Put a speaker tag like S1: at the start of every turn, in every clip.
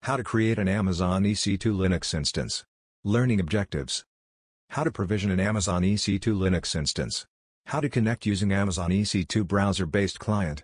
S1: How to create an Amazon EC2 Linux instance. Learning objectives. How to provision an Amazon EC2 Linux instance. How to connect using Amazon EC2 browser-based client.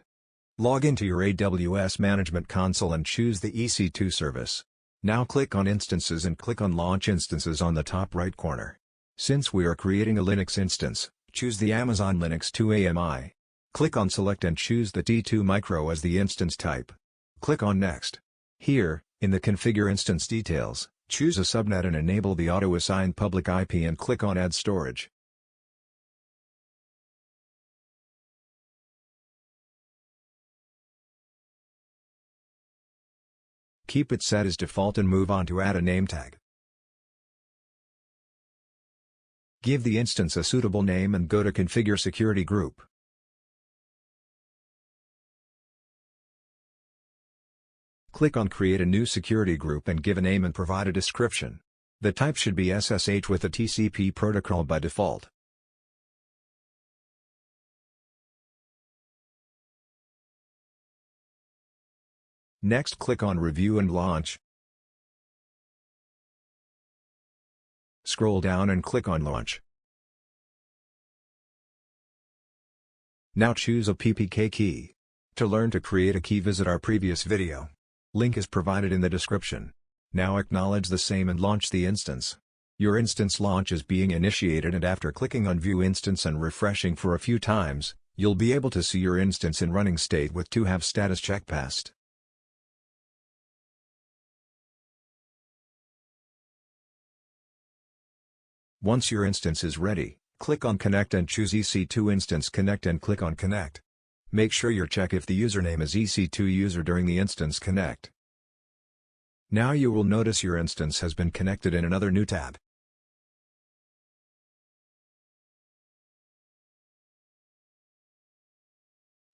S1: Log into your AWS Management Console and choose the EC2 service. Now click on Instances and click on Launch Instances on the top right corner. Since we are creating a Linux instance, choose the Amazon Linux 2 AMI. Click on Select and choose the T2 Micro as the instance type. Click on Next. Here, in the Configure Instance Details, choose a subnet and enable the auto-assign public IP and click on Add Storage. Keep it set as default and move on to add a name tag. Give the instance a suitable name and go to Configure Security Group. Click on Create a new security group and give a name and provide a description. The type should be SSH with a TCP protocol by default. Next, click on Review and Launch. Scroll down and click on Launch. Now choose a PPK key. To learn to create a key, visit our previous video. Link is provided in the description. Now acknowledge the same and launch the instance. Your instance launch is being initiated, and after clicking on View Instance and refreshing for a few times, you'll be able to see your instance in running state with to have status check passed. Once your instance is ready, click on Connect and choose EC2 Instance Connect and click on Connect. Make sure you check if the username is EC2 user during the instance connect. Now you will notice your instance has been connected in another new tab.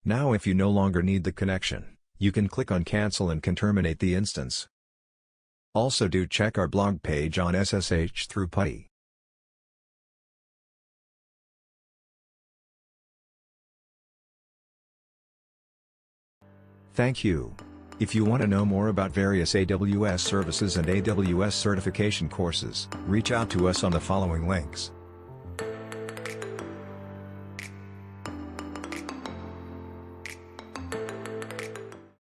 S1: Now if you no longer need the connection, you can click on Cancel and can terminate the instance. Also do check our blog page on SSH through PuTTY. Thank you. If you want to know more about various AWS services and AWS certification courses, reach out to us on the following links.